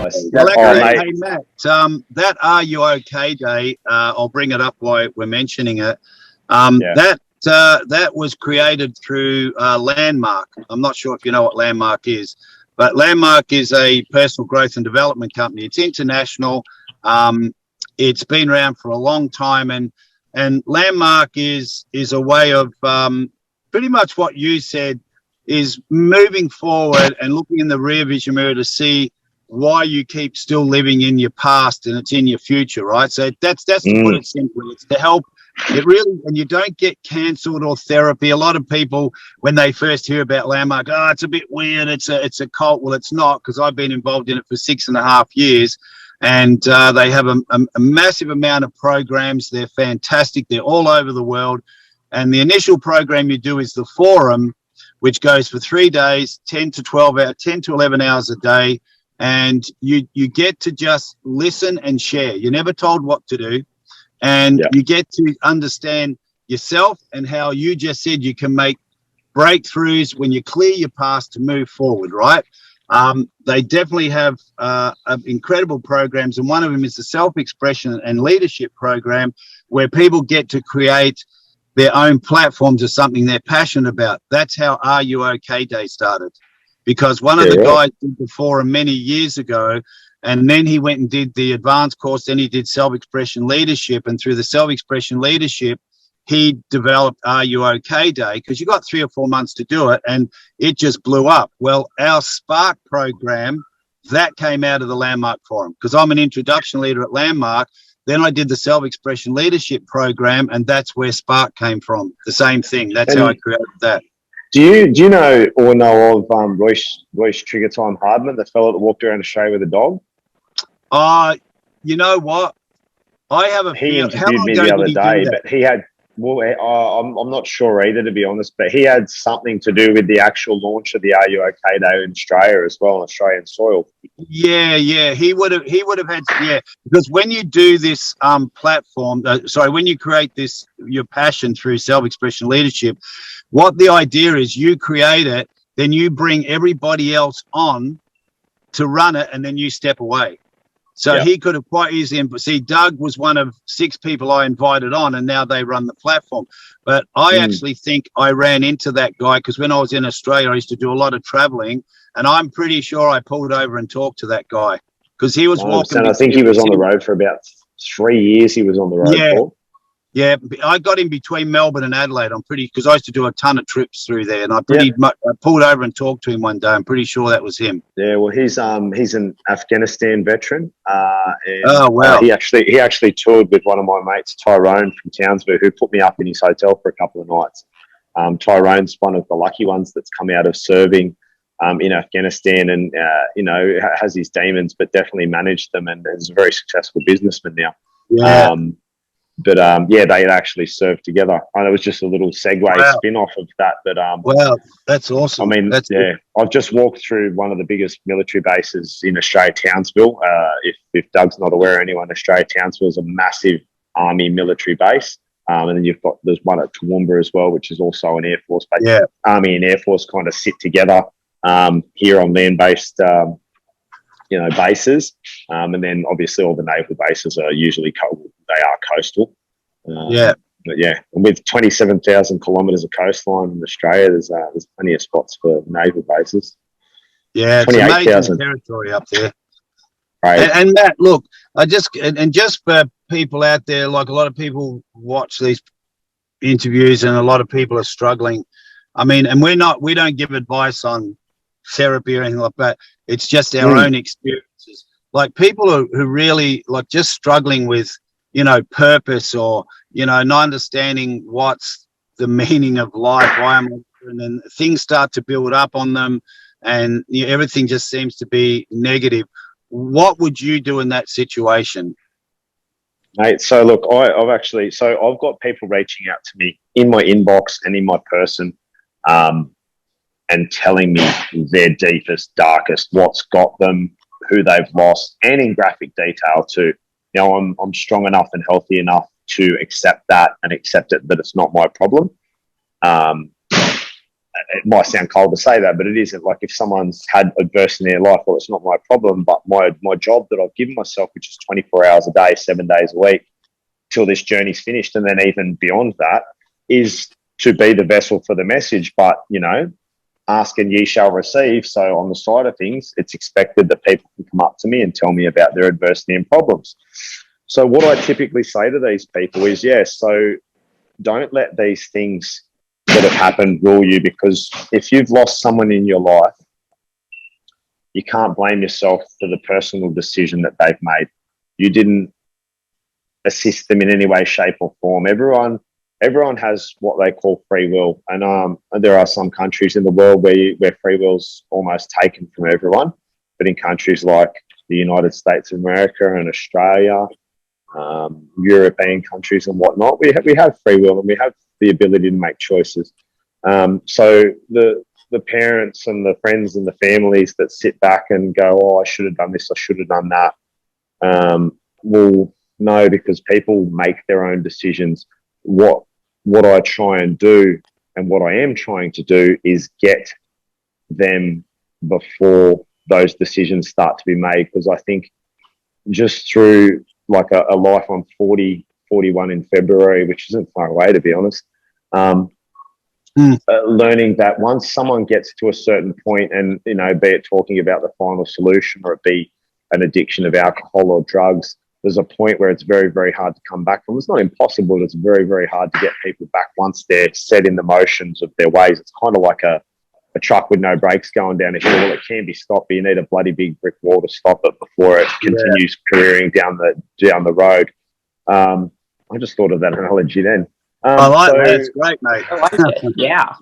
Nice. Well, Mate. hey, Matt, that Are You OK Day, I'll bring it up while we're mentioning it. That was created through Landmark. I'm not sure if you know what Landmark is, but Landmark is a personal growth and development company. It's international. It's been around for a long time, and Landmark is a way of pretty much what you said, is moving forward and looking in the rear vision mirror to see why you keep still living in your past and it's in your future, right? So that's to put it simply. It's to help. It really, and you don't get cancelled or therapy. A lot of people, when they first hear about Landmark, it's a bit weird. It's a cult. Well, it's not, because I've been involved in it for 6.5 years, and they have a massive amount of programs. They're fantastic. They're all over the world. And the initial program you do is the forum, which goes for 3 days, 10 to 11 hours a day. And you get to just listen and share. You're never told what to do. And you get to understand yourself and how you just said you can make breakthroughs when you clear your past to move forward, right? They definitely have incredible programs. And one of them is the self-expression and leadership program, where people get to create their own platforms of something they're passionate about. That's how Are You OK Day started, because one of the guys did the forum many years ago, and then he went and did the advanced course. Then he did self-expression leadership, and through the self-expression leadership, he developed Are You OK Day, because you got 3 or 4 months to do it, and it just blew up. Well, our Spark program, that came out of the Landmark Forum, because I'm an introduction leader at Landmark. Then I did the self-expression leadership program, and that's where Spark came from. The same thing. That's how I created that. Do you know or know of Royce Trigger Time Hardman, the fellow that walked around Australia with a dog? You know what? I have a He interviewed me the other day, but he had. Well, I'm not sure either, to be honest. But he had something to do with the actual launch of the Are You OK Day in Australia as well, on Australian soil. Yeah, he would have had, because when you do this platform, when you create this, your passion through self-expression leadership, what the idea is, you create it, then you bring everybody else on to run it, and then you step away. So he could have quite easily, Doug was one of 6 people I invited on, and now they run the platform. But I actually think I ran into that guy, because when I was in Australia, I used to do a lot of traveling, and I'm pretty sure I pulled over and talked to that guy, because he was walking. I think he was on the road for about 3 years. He was on the road for. Yeah, I got him between Melbourne and Adelaide. because I used to do a ton of trips through there, and I pulled over and talked to him one day. I'm pretty sure that was him. Yeah, well, he's an Afghanistan veteran. And, he actually toured with one of my mates, Tyrone from Townsville, who put me up in his hotel for a couple of nights. Tyrone's one of the lucky ones that's come out of serving in Afghanistan, and has his demons, but definitely managed them, and is a very successful businessman now. Yeah. They actually served together. And it was just a little segue spin-off of that. But wow, that's awesome. I mean, I've just walked through one of the biggest military bases in Australia, Townsville. If Doug's not aware, anyone, Australia, Townsville is a massive army military base. And then there's one at Toowoomba as well, which is also an Air Force base. Yeah. Army and Air Force kind of sit together here on land-based bases, and then obviously all the naval bases are usually coastal. And with 27,000 kilometres of coastline in Australia, there's plenty of spots for naval bases. Yeah, it's amazing territory up there. Right. And Matt, look, just for people out there, like a lot of people watch these interviews, and a lot of people are struggling. I mean, and we don't give advice on therapy or anything like that. It's just our own experiences. Like people who really like just struggling with, purpose, or, not understanding what's the meaning of life, why am I, and then things start to build up on them, and everything just seems to be negative. What would you do in that situation? Mate, so look, I've got people reaching out to me in my inbox and in my person, and telling me their deepest, darkest, what's got them, who they've lost, and in graphic detail too. I'm strong enough and healthy enough to accept that, and accept it that it's not my problem. it might sound cold to say that, but it isn't. Like if someone's had adversity in their life, well, it's not my problem, but my job that I've given myself, which is 24 hours a day, 7 days a week, till this journey's finished, and then even beyond that, is to be the vessel for the message. But, ask and ye shall receive. So on the side of things, it's expected that people can come up to me and tell me about their adversity and problems. So what I typically say to these people is, so don't let these things that have happened rule you, because if you've lost someone in your life, you can't blame yourself for the personal decision that they've made. You didn't assist them in any way, shape or form. Everyone has what they call free will. And there are some countries in the world where free will's almost taken from everyone. But in countries like the United States of America and Australia, European countries and whatnot, we have free will and we have the ability to make choices. So the parents and the friends and the families that sit back and go, oh, I should have done this, I should have done that, will know, because people make their own decisions. What I try and do, and what I am trying to do, is get them before those decisions start to be made. Because I think just through like a life, I'm 41 in February, which isn't far away, to be honest. Learning that once someone gets to a certain point, and be it talking about the final solution, or it be an addiction of alcohol or drugs, there's a point where it's very, very hard to come back from. It's not impossible, but it's very, very hard to get people back once they're set in the motions of their ways. It's kind of like a truck with no brakes going down a hill. Well, it can be stopped, but you need a bloody big brick wall to stop it before it continues careering down the road. I just thought of that analogy then. I like that. It's great, mate. I like it. Yeah.